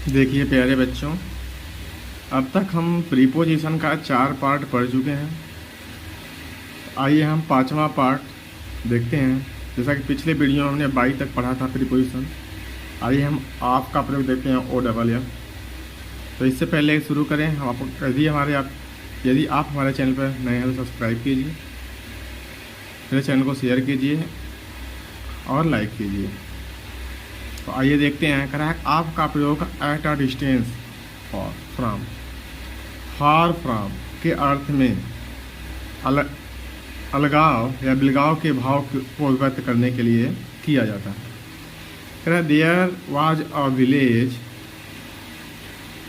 देखिए प्यारे बच्चों, अब तक हम प्रीपोजिशन का 4 पार्ट पढ़ चुके हैं। आइए हम 5वां पार्ट देखते हैं। जैसा कि पिछले वीडियो में हमने 22 तक पढ़ा था प्रीपोजिशन। आइए हम आप का प्रयोग देखते हैं, ओ डबल एफ। तो इससे पहले शुरू करें, हम आपको यदि आप हमारे चैनल पर नए हैं तो सब्सक्राइब कीजिए, मेरे चैनल को शेयर कीजिए और लाइक कीजिए। तो आइए देखते हैं। कह रहा है आपका प्रयोग at a distance for from, far from के अर्थ में अलगाव या बिलगाव के भाव को व्यक्त करने के लिए किया जाता है। कह रहा है there was a village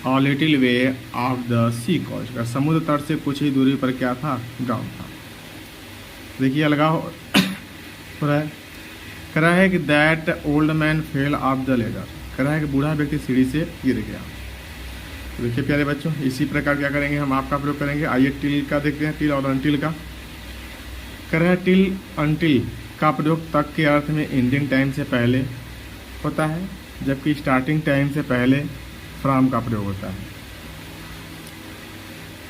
a little way off the sea coast. समुद्र तट से कुछ ही दूरी पर क्या था? गांव था। देखिए अलगाव हो रहा है। कह रहा है कि that old man fell off the ladder. कह रहा है कि बूढ़ा व्यक्ति सीढ़ी से गिर गया। तो देखिए प्यारे बच्चों, इसी प्रकार क्या करेंगे, हम आपका प्रयोग करेंगे। आइए टिल का देखते हैं, टिल और अनटिल का। कह रहा है टिल अनटिल का प्रयोग तक के अर्थ में एंडिंग टाइम से पहले होता है, जबकि स्टार्टिंग टाइम से पहले फ्रॉम का प्रयोग होता है।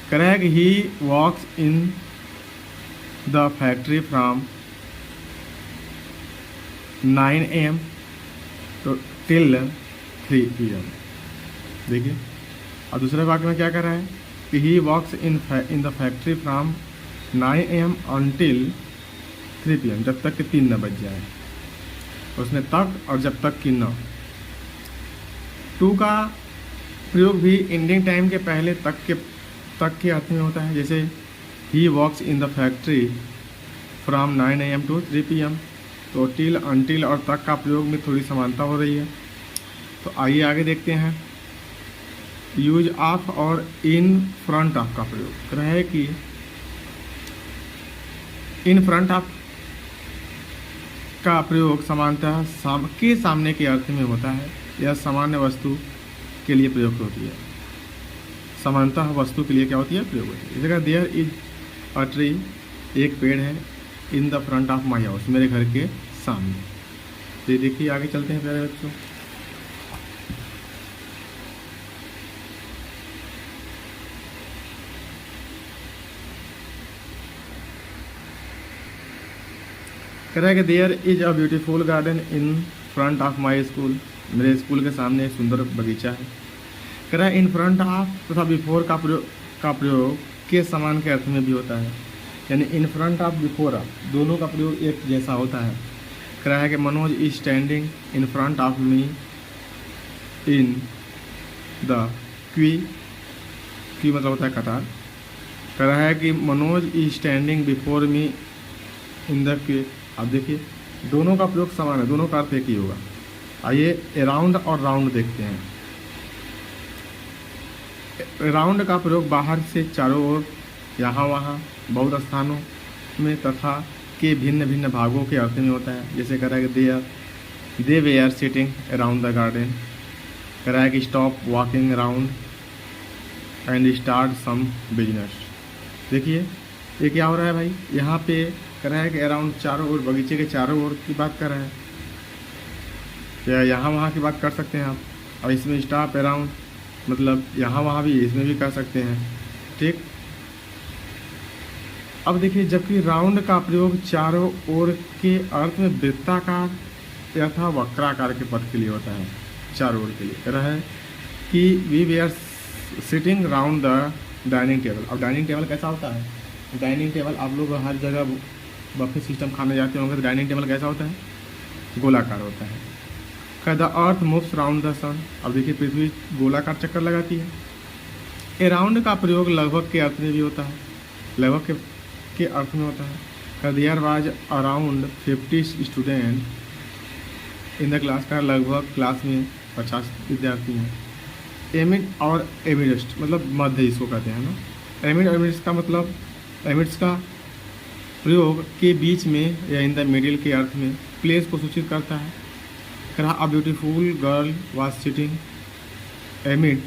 कह रहा है कि he works in the factory from 9 AM to till 3 PM। देखिए और दूसरे वाक्य में क्या कर रहा है कि he works in the factory from 9 AM until 3 PM, जब तक कि 3 न बज जाए। उसने तक और जब तक कि न। टू का प्रयोग भी एंडिंग टाइम के पहले तक के अर्थ में होता है। जैसे he works in the factory from 9 AM to 3 PM। तो टिल अनटिल और तक का प्रयोग में थोड़ी समानता हो रही है। तो आइए आगे देखते हैं। यूज ऑफ और इन फ्रंट ऑफ का प्रयोग कर रहा है कि इन फ्रंट ऑफ का प्रयोग सामान्यतः के सामने के अर्थ में होता है। यह सामान्य वस्तु के लिए प्रयोग होती है। सामान्यतः वस्तु के लिए क्या होती है? प्रयोग होती है। इस जगह देयर इज अ ट्री, एक पेड़ है, in the front of my house, मेरे घर के सामने। तो ये देखिए आगे चलते हैं प्यारे बच्चों। कह रहा है कि there is a beautiful garden in front of my school, मेरे स्कूल के सामने एक सुंदर बगीचा है। कह रहा है इन फ्रंट ऑफ तथा बिफोर का प्रयोग के समान के अर्थ में भी होता है। यानी इन फ्रंट ऑफ बिफोर ऑफ दोनों का प्रयोग एक जैसा होता है। कह रहा है कि Manoj is standing in front of me in the क्वी मतलब होता है कतार। कह रहा है कि Manoj is standing before me in the क्वी। अब देखिए दोनों का प्रयोग समान है, दोनों का अर्थ एक ही होगा। आइए अराउंड और राउंड देखते हैं। राउंड का प्रयोग बाहर से चारों ओर, यहाँ वहाँ, बहुत स्थानों में तथा के भिन्न भिन्न भागों के अर्थ में होता है। जैसे कह रहा है कि they way are sitting around the garden. कह रहा है कि stop walking around and start some business. देखिए ये क्या हो रहा है भाई, यहाँ पे कह रहा है कि अराउंड चारों ओर, बगीचे के चारों ओर की बात कर रहा है, या यहाँ वहाँ की बात कर सकते हैं आप। और इसमें स्टॉप अराउंड मतलब यहाँ वहाँ भी, इसमें भी कर सकते हैं। ठीक। अब देखिए जबकि राउंड का प्रयोग चारों ओर के अर्थ में वृत्ताकार तथा वक्राकार के पद के लिए होता है, चारों ओर के लिए। कह रहा है कि we way are sitting round the dining table. अब डाइनिंग टेबल कैसा होता है? डाइनिंग टेबल आप लोग हर जगह बफे सिस्टम खाने जाते होंगे, तो डाइनिंग टेबल कैसा होता है? गोलाकार होता है। The earth moves round the sun. अब देखिए पृथ्वी गोलाकार चक्कर लगाती है। ए राउंड का प्रयोग लगभग के अर्थ में भी होता है, लगभग के अर्थ में होता है। There was around 50 student in the class. का लगभग क्लास में 50 विद्यार्थी हैं। एमिड और एमिडस्ट मतलब मध्य इसको कहते हैं ना। एमिड और एमिडस्ट का मतलब, एमिडस्ट का प्रयोग के बीच में या इन द मिडिल के अर्थ में प्लेस को सूचित करता है। कहा a beautiful girl was sitting एमिड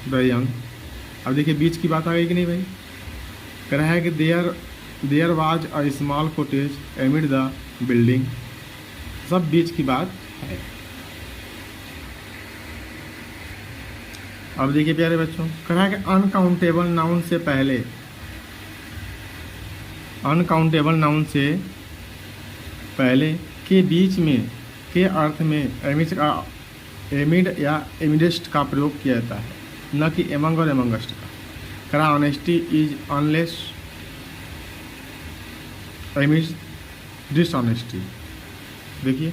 the young. अब देखिए बीच की बात आ गई कि नहीं भाई। कह रहा है कि there was a small cottage amid the building. सब बीच की बात है। अब देखिए प्यारे बच्चों, कह रहा है कि अनकाउंटेबल नाउन से पहले, अनकाउंटेबल नाउन से पहले के बीच में के अर्थ में एमिड या एमिडेस्ट का प्रयोग किया जाता है, न कि एमंग और एमंगस्ट का। कह रहा ऑनेस्टी इज अनलेस एमिड डिसऑनेस्टी। देखिए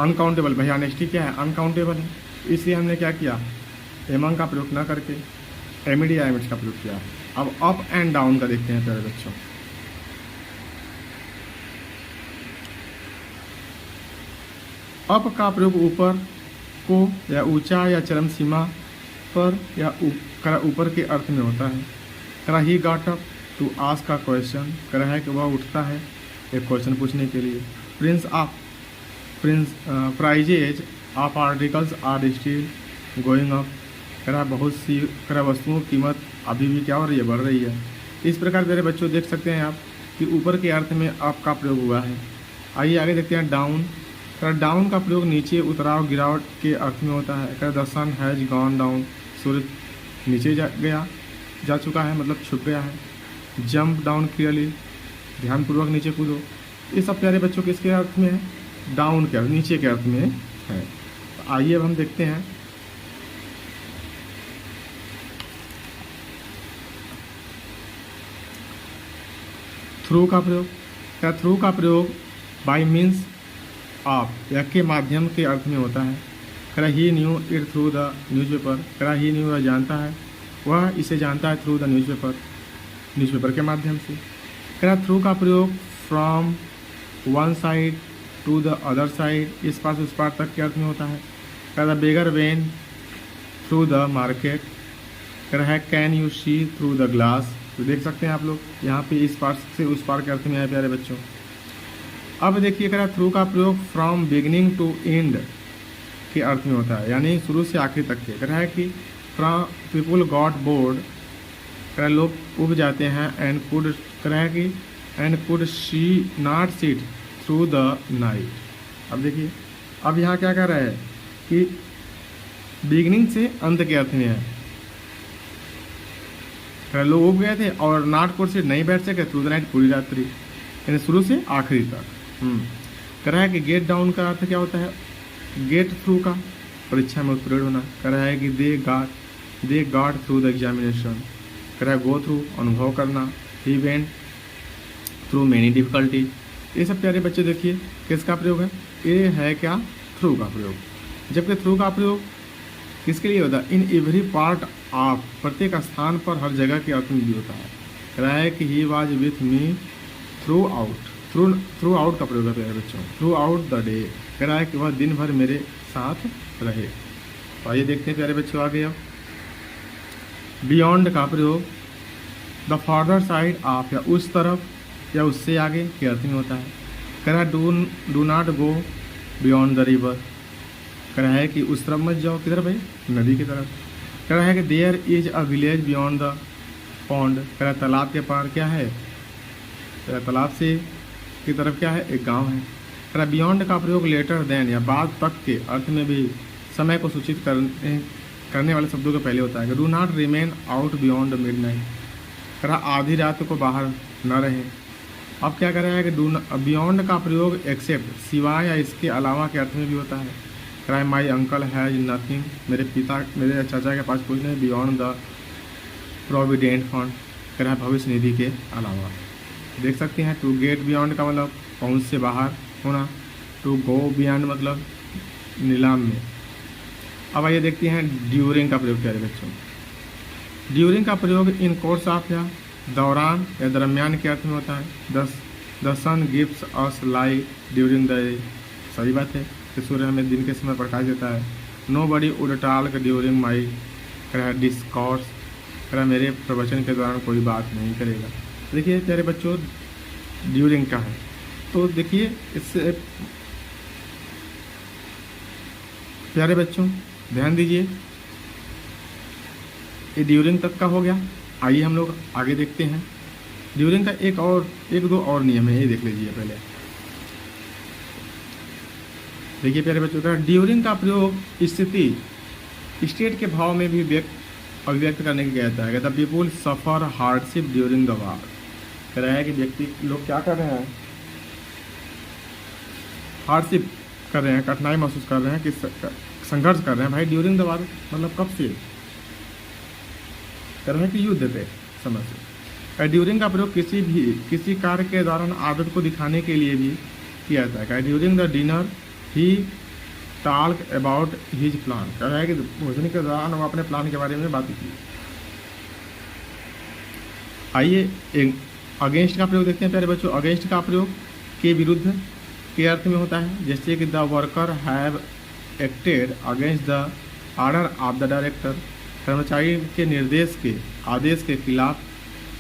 अनकाउंटेबल, भाई ऑनेस्टी क्या है, अनकाउंटेबल है, इसलिए हमने क्या किया, एमंग का प्रयोग ना करके एमिड या एमिड का प्रयोग किया। अब अप एंड डाउन का देखते हैं प्यारे बच्चों। अप का प्रयोग ऊपर को या ऊंचा या चरम सीमा पर या ऊपर के अर्थ में होता है। करा he got up to ask का क्वेश्चन, करा है कि वह उठता है एक क्वेश्चन पूछने के लिए। Prices of articles are still going up, करा बहुत सी करा वस्तुओं की कीमत अभी भी क्या हो रही है, बढ़ रही है। इस प्रकार मेरे बच्चों देख सकते हैं आप कि ऊपर के अर्थ में अप का प्रयोग हुआ है। आइए आगे देखते हैं डाउन। डाउन का प्रयोग नीचे, उतराव, गिरावट के अर्थ में होता है। The sun has gone down, सूर्य नीचे जा चुका है, मतलब छुप गया है। जंप डाउन क्लियरली, ध्यानपूर्वक नीचे कूदो। ये सब प्यारे बच्चों किसके अर्थ में है, डाउन के अर्थ, नीचे के अर्थ में है। तो आइए अब हम देखते हैं थ्रू का प्रयोग। क्या थ्रू का प्रयोग बाई मीन्स ऑफ या के माध्यम के अर्थ में होता है। करा he knew it through the newspaper, करा ही न्यू वह जानता है, वह इसे जानता है थ्रू द न्यूज़पेपर, न्यूज़पेपर के माध्यम से। करा थ्रू का प्रयोग from one side to the other side, इस पार से उस पार तक के अर्थ में होता है। करा the beggar went through the market, करा है can you see through the glass. तो देख सकते हैं आप लोग यहाँ पे इस पार से उस पार के अर्थ में है प्यारे बच्चों। अब देखिए करा थ्रू का प्रयोग फ्रॉम बिगनिंग टू एंड के अर्थ में होता है, यानी शुरू से आखिर तक के। करा है कि फ्रॉम पीपुल गॉट बोर्ड, करा लोग उब जाते हैं, एंड कुड, करा है कि and could see not seat through the night. अब देखिए अब यहाँ क्या कह रहा है कि बिगनिंग से अंत के अर्थ में है। करा लोग उब गए थे और नॉट कुड सीट नहीं बैठ सके थ्रू द नाइट, पूरी रात्रि, यानी शुरू से आखिरी तक। कह रहा है कि गेट डाउन का अर्थ क्या होता है, गेट थ्रू का, परीक्षा में उत्तीर्ण होना। कह रहा है कि they got through the examination. कह रहा है गो थ्रू, अनुभव करना। He went through many difficulty. ये सब प्यारे बच्चे देखिए किसका प्रयोग है, ये है क्या, थ्रू का प्रयोग। जबकि थ्रू का प्रयोग किसके लिए होता है, इन एवरी पार्ट ऑफ, प्रत्येक स्थान पर, हर जगह के अर्थ में भी होता है। कह रहा है कि he was with me through out, through out का प्रयोग है बच्चों, थ्रू आउट द डे। कह रहा है कि वह दिन भर मेरे साथ रहे। तो आइए देखते हैं प्यारे बच्चों आगे। अब बियॉन्ड का प्रयोग द फॉर्दर साइड ऑफ, या उस तरफ या उससे आगे के अर्थ में होता है। कह रहा है do not go beyond the river. कह रहा है कि उस तरफ मत जाओ, किधर भाई, नदी की तरफ। कह रहा है कि there is a village beyond the pond. कह रहा है तालाब के पार क्या है, तालाब से की तरफ क्या है, एक गांव है। कह बियॉन्ड का प्रयोग लेटर देन या बाद तक के अर्थ में भी समय को सूचित करने वाले शब्दों के पहले होता है। Do not remain out beyond midnight. कह आधी रात को बाहर न रहे। अब क्या कर रहा है कि बियॉन्ड का प्रयोग एक्सेप्ट, सिवाय या इसके अलावा के अर्थ में भी होता है। कह माई अंकल हैज नथिंग, मेरे चाचा के पास कुछ नहीं, बियॉन्ड द प्रोविडेंट फंड। कह रहा है भविष्य निधि के अलावा। देख सकते हैं टू गेट बियॉन्ड का मतलब पहुंच से बाहर होना, टू गो बियॉन्ड मतलब नीलाम में। अब आइए देखते हैं ड्यूरिंग का प्रयोग प्यारे बच्चों। ड्यूरिंग का प्रयोग इन कोर्स ऑफ या दौरान या दरमियान के अर्थ में होता है। The sun gives us light during the day, सही बात है कि सूर्य हमें दिन के समय प्रकाश देता है। Nobody would talk during my discourse, मेरे प्रवचन के दौरान कोई बात नहीं करेगा। देखिए प्यारे बच्चों ड्यूरिंग का है, तो देखिए इससे प्यारे बच्चों ध्यान दीजिए, ये ड्यूरिंग तक का हो गया। आइए हम लोग आगे देखते हैं। ड्यूरिंग का एक दो और नियम है, ये देख लीजिए पहले। देखिए प्यारे बच्चों का ड्यूरिंग का प्रयोग स्थिति स्टेट के भाव में भी अभिव्यक्त करने की कहता है। कहता है people suffer hardship during the war. कह रहा है कि व्यक्ति लोग क्या कर रहे हैं, हार्डशिप कर रहे हैं, कठिनाई महसूस कर रहे हैं, कि संघर्ष कर रहे हैं भाई ड्यूरिंग द वार, मतलब कब से, कर रहे हैं कि युद्ध पे समय से। ड्यूरिंग का प्रयोग किसी कार्य के दौरान आदत को दिखाने के लिए भी किया जाता है। During the dinner he talk about his plan. कह रहा है कि भोजन के दौरान वो अपने प्लान के बारे में बात की। आइए अगेंस्ट का प्रयोग देखते हैं प्यारे बच्चों। अगेंस्ट का प्रयोग के विरुद्ध के अर्थ में होता है, जैसे कि the worker have acted against the order of the director. कर्मचारी के निर्देश के आदेश के खिलाफ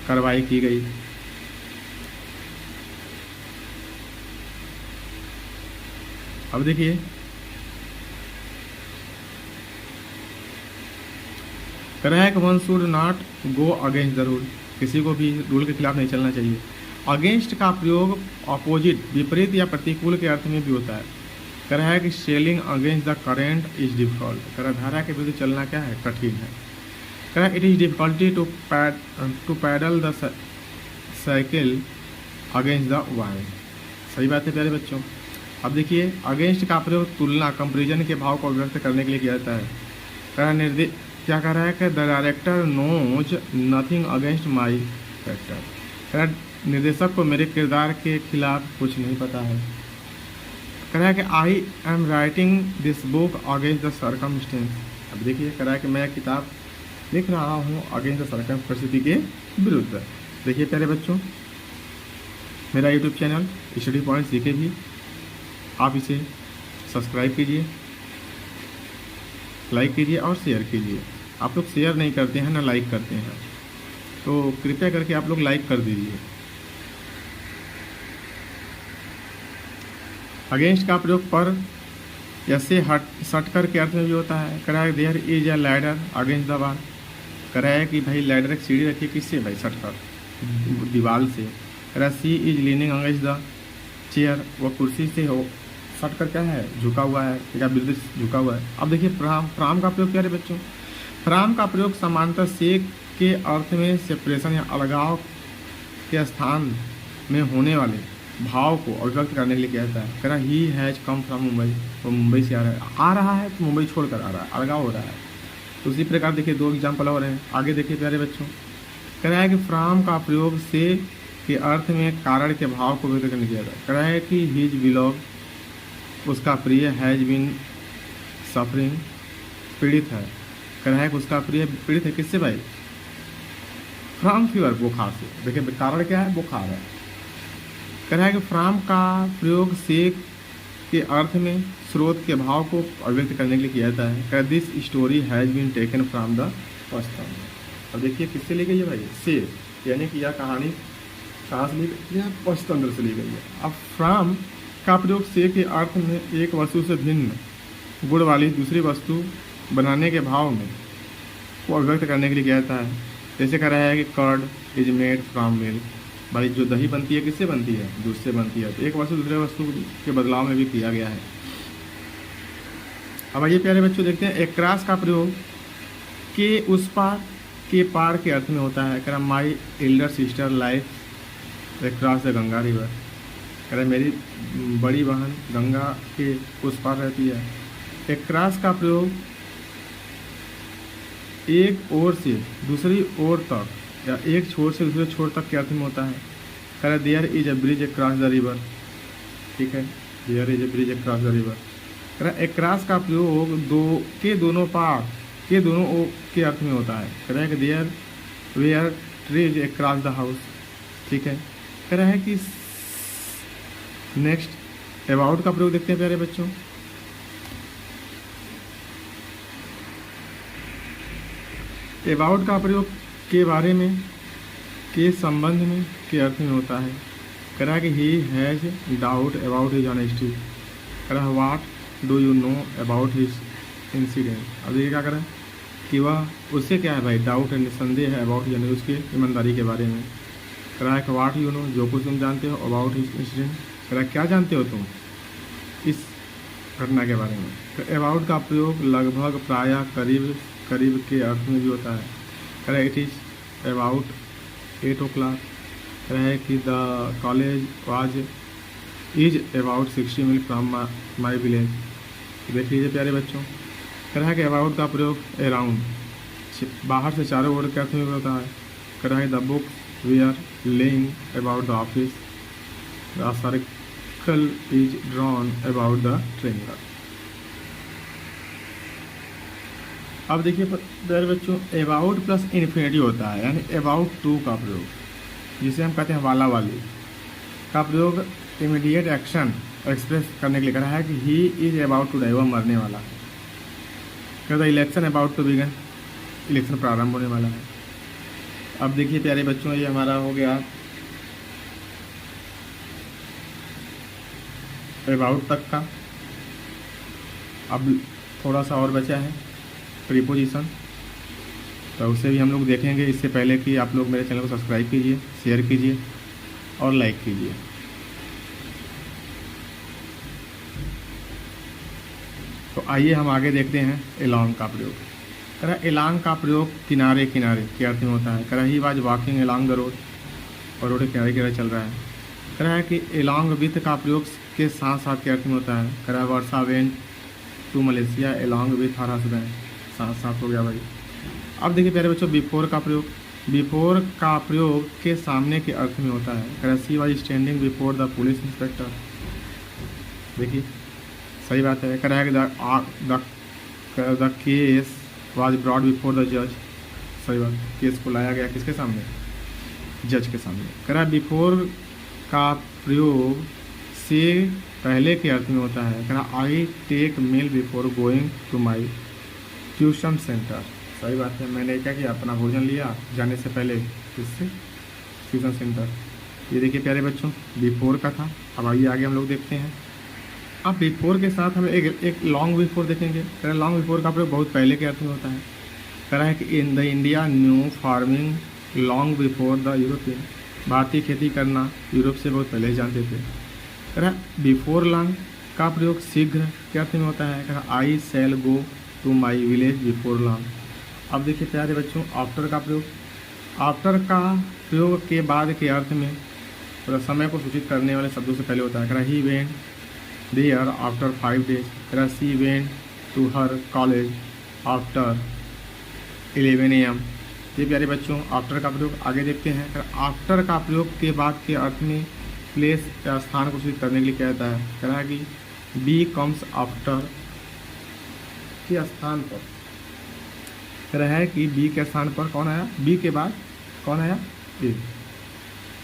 कार्रवाई की गई। अब देखिए कह रहा है कि one should not go against the rule. किसी को भी रूल के खिलाफ नहीं चलना चाहिए। अगेंस्ट का प्रयोग अपोजिट, विपरीत या प्रतिकूल के अर्थ में भी होता है। कह रहा है कि selling against the current is difficult. कह रहा है धारा के विरुद्ध चलना क्या है, कठिन है। कह रहा है it is difficulty to paddle the cycle against the wind. सही बात है प्यारे बच्चों। अब देखिए अगेंस्ट का प्रयोग तुलना, कंपेरिजन के भाव को व्यक्त करने के लिए किया जाता है। कह रहा है क्या कह रहा है कि the director knows nothing against my character. कह रहा है निर्देशक को मेरे किरदार के खिलाफ कुछ नहीं पता है। कह रहा है कि I am writing this book against the circumstance. अब देखिए कह रहा है कि मैं किताब लिख रहा हूँ अगेंस्ट द सर्कम, परिस्थिति के विरुद्ध। देखिए प्यारे बच्चों मेरा यूट्यूब चैनल स्टडी पॉइंट सीखे भी, आप इसे सब्सक्राइब कीजिए, लाइक कीजिए और शेयर कीजिए। आप लोग शेयर नहीं करते हैं ना लाइक करते हैं, तो कृपया करके आप लोग लाइक कर दीजिए। अगेंस्ट का प्रयोग पर ऐसे सट कर के अर्थ में भी होता है। कह रहा है there is a ladder against the wall. कह रहा है कि भाई लैडर एक सीढ़ी रखी किससे भाई, सट कर, दीवार से। कह रहा है she is leaning against the chair. वह कुर्सी से हो सट कर क्या है, झुका हुआ है, या बिल्कुल झुका हुआ है। अब देखिए फ्राम का प्रयोग क्या है बच्चों। फ्राम का प्रयोग समांतर से के अर्थ में सेपरेशन या अलगाव के स्थान में होने वाले भाव को अभिव्यक्त करने के लिए किया जाता है। कह रहा he has come from Mumbai. वो मुंबई से आ रहा है तो मुंबई छोड़कर आ रहा है, अलगाव हो रहा है। तो उसी प्रकार देखिए दो एग्जाम्पल और हैं। आगे देखिए प्यारे बच्चों कह रहा है कि फ्रॉम का प्रयोग से के अर्थ में कारण के भाव को व्यक्त करने किया जाता है। कह रहा है कि हिज बिलोव, उसका प्रिय, हैज बिन सफरिंग, पीड़ित है। कह रहा है कि उसका प्रिय पीड़ित है किससे भाई, फ्रॉम फीवर, बुखार से। देखिए कारण क्या है, बुखार है। कह रहा है कि फ्रॉम का प्रयोग से के अर्थ में स्रोत के भाव को अभिव्यक्त करने के लिए किया जाता है। कह this story has been taken from the Panchatantra. अब देखिए किससे ली गई है भाई, से, यानी कि यह कहानी कहाँ से ली गई है, पंचतंत्र से ली गई है। अब फ्रॉम का प्रयोग से के अर्थ में एक वस्तु से भिन्न गुण वाली दूसरी वस्तु बनाने के भाव में को अभिव्यक्त करने के लिए किया जाता है। जैसे कह रहा है कि curd is made from milk. भाई जो दही बनती है किससे बनती है, दूध से बनती है। तो एक वस्तु दूसरे वस्तु के बदलाव में भी किया गया है। अब आइए प्यारे बच्चों देखते हैं एक्रास का प्रयोग के उस पार के पार के अर्थ में होता है। कह रहा my elder sister life across the Ganga river. कह रहा मेरी बड़ी बहन गंगा के उस पार रहती है। एक्रास का प्रयोग एक ओर से दूसरी ओर तक या एक छोर से दूसरे छोर तक के अर्थ में होता है। कह रहा there is a bridge across the river. ठीक है, there is a bridge across the river. कह रहा एक्रास का प्रयोग दोनों पार के दोनों के अर्थ में होता है। कह रहा है कि there were trees across the house. ठीक है, कह रहा है कि नेक्स्ट अबाउट का प्रयोग देखते हैं प्यारे बच्चों। अबाउट का प्रयोग के बारे में, के संबंध में, के अर्थ में होता है। कह रहा है कि he has doubt about his honesty. कह रहा है what do you know about his incident. अब ये क्या कर रहा है कि वह उससे क्या है भाई, डाउट है, संदेह है, अबाउट यानी उसकी ईमानदारी के बारे में। कह रहा है कि व्हाट यू नो, जो कुछ तुम जानते हो, अबाउट हिज इंसिडेंट। कह रहा है क्या जानते हो तुम इस घटना के बारे में। तो अबाउट का प्रयोग लगभग, प्रायः, करीब, करीब के अर्थ में भी होता है। कह रहा है इट इज़ अबाउट 8 o'clock। कह रहा है कि the college was is about 60 mile from my village. देख लीजिए प्यारे बच्चों, कह रहा है कि अबाउट का प्रयोग अराउंड, बाहर से, चारों ओर के अर्थ में होता है। कह रहा है the book we are laying about the office, the circle is drawn about the trainer. अब देखिए प्यारे बच्चों, अबाउट प्लस इन्फिनिटिव होता है, यानी अबाउट टू का प्रयोग, जिसे हम कहते हैं वाला वाली का प्रयोग इमीडिएट एक्शन एक्सप्रेस करने के लिए कर रहा है कि he is about to die, वह मरने वाला है। कहता है election about to begin, election प्रारंभ होने वाला है। अब देखिए प्यारे बच्चों, ये हमारा हो गया अबाउट तक का। अब थोड़ा सा और बचा है प्रीपोजिशन, तो उसे भी हम लोग देखेंगे। इससे पहले कि आप लोग मेरे चैनल को सब्सक्राइब कीजिए, शेयर कीजिए और लाइक कीजिए। तो आइए हम आगे देखते हैं एलॉन्ग का प्रयोग। कह रहा है एलॉन्ग का प्रयोग किनारे किनारे के अर्थ में होता है। कह रहा he was walking along the road, और रोड के किनारे किनारे चल रहा है। कह रहा है कि एलॉन्ग विथ का प्रयोग के साथ साथ के अर्थ में होता है। कह रहा है Varsha went to Malaysia along with her husband, साथ साथ हो गया भाई। अब देखिए प्यारे बच्चों, बिफोर का प्रयोग, बिफोर का प्रयोग के सामने के अर्थ में होता है। कह रहा है she was standing before the police inspector. देखिए सही बात है। कह रहा है कि the case was broad before the जज, सही बात, केस को लाया गया किसके सामने, जज के सामने। कह रहा है बिफोर का प्रयोग से पहले के अर्थ में होता है। कह रहा I take meal before going to my tuition centre, सही बात है। मैंने क्या किया, अपना भोजन लिया जाने से पहले किससे, ट्यूशन सेंटर। ये देखिए प्यारे बच्चों, बिफोर का था। अब आइए आगे हम लोग देखते हैं। अब बिफोर के साथ हम एक लॉन्ग बिफोर देखेंगे। कह रहा है लॉन्ग बिफोर का प्रयोग बहुत पहले के अर्थ में होता है। कह रहा है कि in the India new farming long before the European, भारतीय खेती करना यूरोप से बहुत पहले ही जानते थे। कह रहा है बिफोर लॉन्ग का प्रयोग शीघ्र के अर्थ में होता है। कह रहा I shall go to my village before long. अब देखिए प्यारे बच्चों, आफ्टर का प्रयोग, आफ्टर का प्रयोग के बाद के अर्थ में समय को सूचित करने वाले शब्दों से पहले होता है। कह रहा he went there after 5 days। कह रहा she went to her college after 11 AM। ये प्यारे बच्चों आफ्टर का प्रयोग आगे देखते हैं। कह रहा आफ्टर का प्रयोग के बाद के अर्थ में प्लेस या स्थान को सूचित करने के लिए कहता है। कह रहा है कि बी कम्स आफ्टर के स्थान पर, कह रहा है कि बी के स्थान पर कौन आया, बी के बाद कौन आया, ए।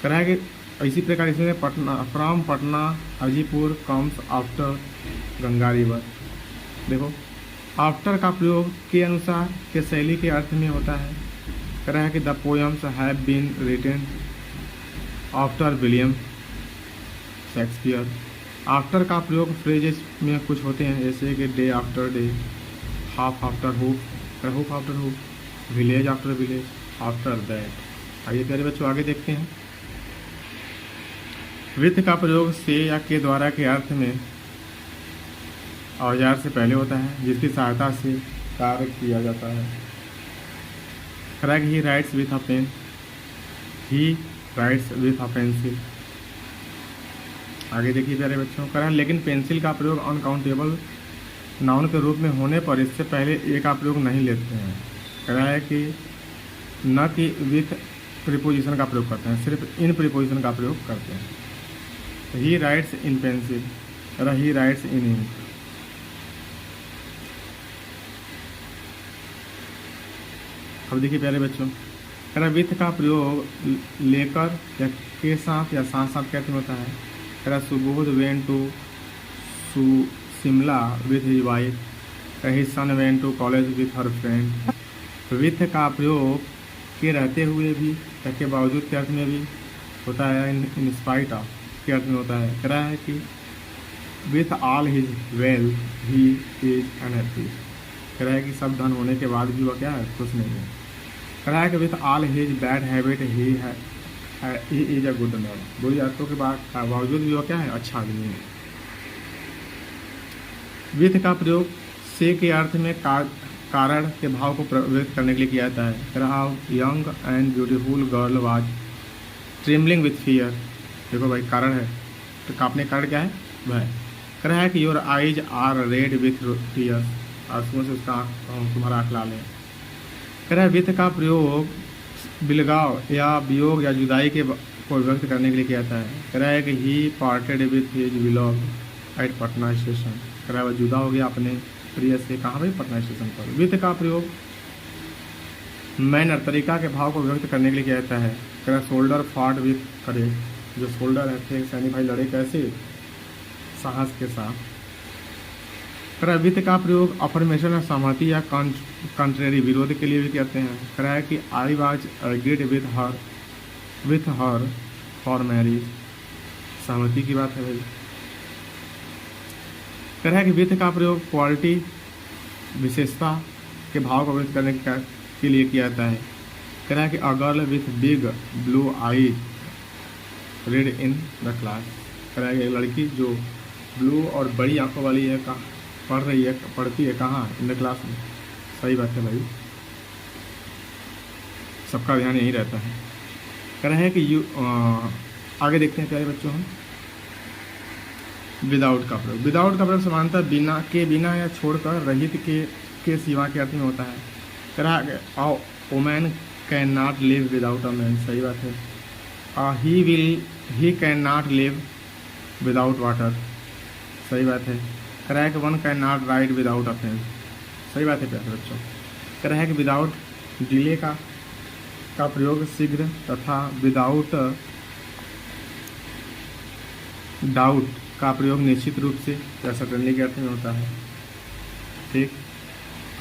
कह रहा है कि इसी प्रकार इसमें Patna, from Patna Hajipur comes after Ganga river. देखो आफ्टर का प्रयोग के अनुसार के शैली के अर्थ में होता है। कह रहा है कि the poems have been written after William Shakespeare. After का प्रयोग फ्रेजेस में कुछ होते हैं, जैसे कि day after day, half after hoof, hoof after hoof, village after village, after that. आइए प्यारे बच्चों आगे देखते हैं। विथ का प्रयोग से या के द्वारा के अर्थ में औजार से पहले होता है, जिसकी सहायता से कार्य किया जाता है। कह रहा है कि he writes with a pen, he writes with a pencil. आगे देखिए प्यारे बच्चों, कह रहा है लेकिन पेंसिल का प्रयोग अनकाउंटेबल नाउन के रूप में होने पर इससे पहले ए का प्रयोग नहीं लेते हैं। कह रहा है कि न कि विथ प्रीपोजिशन का प्रयोग करते हैं, सिर्फ इन प्रीपोजिशन का प्रयोग करते हैं। ही राइट्स इन पेंसिल, कह रहा ही राइट्स इन इंक। अब देखिए प्यारे बच्चों, कह रहा विथ का प्रयोग लेकर या के साथ या साथ साथ कैसे होता है। कह रहा Subodh went to Shimla with his wife, his son went to college with her friend. With का प्रयोग के रहते हुए भी या के बावजूद के अर्थ में भी होता है, इन स्पाइट ऑफ के अर्थ में होता है। कह रहा है कि with all his wealth he is unhappy. कह रहा है कि सब धन होने के बाद भी वह क्या है, खुश नहीं है। कह रहा है कि with all his bad habit he is a good man. बुरी आदतों के बावजूद भी वह क्या है, अच्छा आदमी है। विथ का प्रयोग से के अर्थ में कारण के भाव को व्यक्त करने के लिए किया जाता है। How young and beautiful girl was trembling with fear. देखो भाई कारण है, तो कांपने का कारण क्या है? भय। कह रहा है कि your eyes are red with fear, आंसुओं से उसका तुम्हारा आँख लाल है। कह रहा है विथ का प्रयोग बिलगाव या वियोग या जुदाई के को व्यक्त करने के लिए किया जाता है। कह रहा है कि he parted with his beloved at Patna station. कह रहा है वह जुदा हो गया अपने प्रिय से, कहाँ भाई? पटना स्टेशन पर। विथ का प्रयोग मैनर तरीका के भाव को व्यक्त करने के लिए किया जाता है। कह रहा है शोल्डर फाट विथ करेज, जो शोल्डर है थे सैनी भाई लड़े कैसे? साहस के साथ। कह रहा है विथ का प्रयोग अफर्मेशन या सहमति या कंट्रेरी विरोध के लिए भी कहते हैं। कह रहा है कि I was agreed with her for marriage, सहमति की बात है भाई। कह रहा है कि विथ का प्रयोग क्वालिटी विशेषता के भाव को व्यक्त करने के लिए किया जाता है। कह रहा है कि a girl with big blue eyes read in the class. कह रहा है कि लड़की जो ब्लू और बड़ी आंखों वाली है पढ़ती है कहाँ? इन द क्लास में। सही बात है भाई, सबका ध्यान यही रहता है। कह रहे हैं कि आगे देखते हैं प्यारे बच्चों हम विदाउट का प्रयोग। विदाउट का प्रयोग समानता बिना के, बिना या छोड़कर, रहित के सिवा के अर्थ में होता है। कह रहा है woman can not live without a man. सही बात है। He can not live without water. सही बात है। कह रहा है कि one can not ride without a friend. सही बात है प्यारे बच्चों। कह रहा है कि विदाउट डिले का प्रयोग शीघ्र तथा विदाउट डाउट का प्रयोग निश्चित रूप से या सडनली के अर्थ में होता है। ठीक,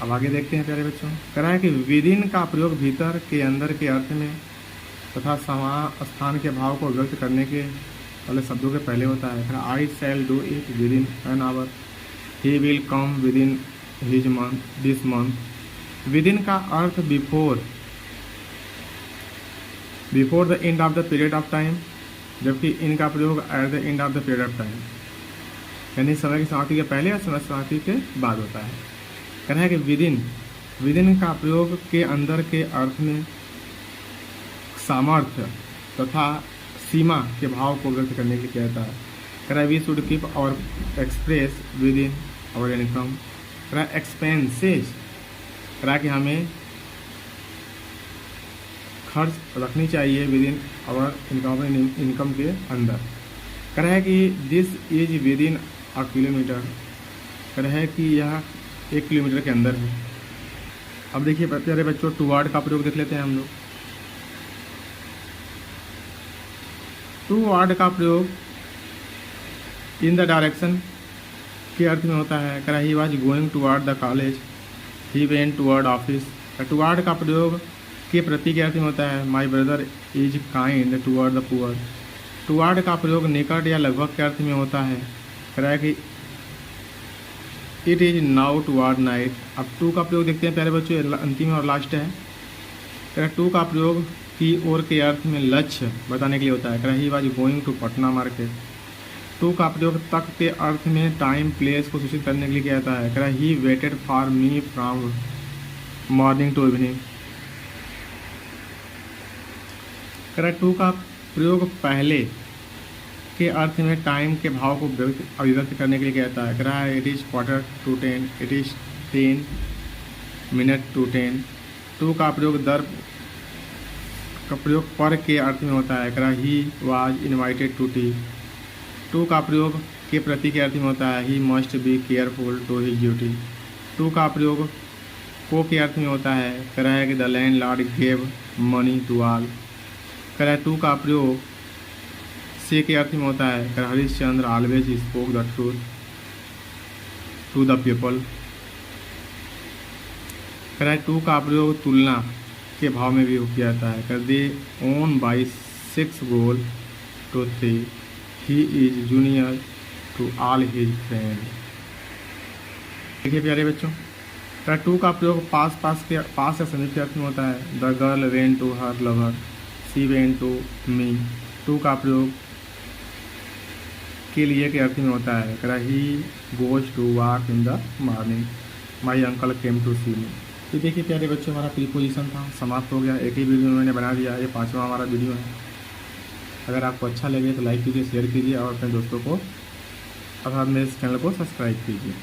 अब आगे देखते हैं प्यारे बच्चों। कह रहा है कि विद इन का प्रयोग भीतर के, अंदर के अर्थ में तथा स्थान के भाव को व्यक्त करने के वाले शब्दों के पहले होता है। I shall do it within an hour, he will come within his month this month. Within का अर्थ before the end of the period of time, जबकि इनका प्रयोग at the end of the period of time, यानी समय की समाप्ति के पहले या समय समाप्ति के बाद होता है। कह रहा है कि विद इन का प्रयोग के, अंदर के अर्थ में सामर्थ्य तथा सीमा के भाव को व्यक्त करने के लिए किया जाता है। कह रहा है we should keep our express within our income. कह रहा है एक्सपेंसेस, कह रहा है कि हमें खर्च रखनी चाहिए विद इन आवर इनकम के अंदर। कह रहा है कि this is with in a kilometre. कह रहा है कि यह 1 किलोमीटर के अंदर है। अब देखिए प्यारे बच्चों टुवर्ड का प्रयोग देख लेते हैं हम लोग। टुवर्ड का प्रयोग इन द डायरेक्शन के अर्थ में होता है। कह रहा है he was going toward the college, he went toward office. Toward का प्रयोग के प्रति के अर्थ में होता है। My brother is kind toward the poor. Toward का प्रयोग निकट या लगभग के अर्थ में होता है। कह रहा है कि it is now toward night. अब टू का प्रयोग देखते हैं प्यारे बच्चों, अंतिम और लास्ट है। कह रहा है टू का प्रयोग की ओर के अर्थ में लक्ष्य बताने के लिए होता है। कह रहा है he was going to Patna market. To का प्रयोग तक के अर्थ में टाइम प्लेस को सूचित करने के लिए किया जाता है। कह रहा है he waited for me from morning to evening. कह रहा है टू का प्रयोग पहले के अर्थ में टाइम के भाव को अभिव्यक्त करने के लिए किया जाता है। कह रहा है it is 9:45, it is 10:10। To का प्रयोग पर के अर्थ में होता है। कह रहा है he was invited to tea. To का प्रयोग के प्रति के अर्थ में होता है। He must be careful to his duty. To का प्रयोग को के अर्थ में होता है। कह रहा है कि the landlord gave money to all. कह रहा है टू का प्रयोग से के अर्थ में होता है। कह रहा है Harishchandra always spoke the truth to the people. कह रहा है टू का प्रयोग तुलना के भाव में भी किया जाता है। कर they won by 6 goal to 3, he is junior to all his friend. देखिए प्यारे बच्चों, कह टू का प्रयोग पास या समीप के अर्थ में होता है। The girl went to her lover, she went to me. To का प्रयोग के लिए के अर्थ में होता है, he goes to walk in the morning, my uncle came to see me. तो देखिए प्यारे बच्चों, हमारा प्रीपोजिशन था समाप्त हो गया। एक ही वीडियो में मैंने बना दिया, ये 5वां हमारा वीडियो है। अगर आपको अच्छा लगे तो लाइक कीजिए, शेयर कीजिए और अपने दोस्तों को अर्थात मेरे इस चैनल को सब्सक्राइब कीजिए।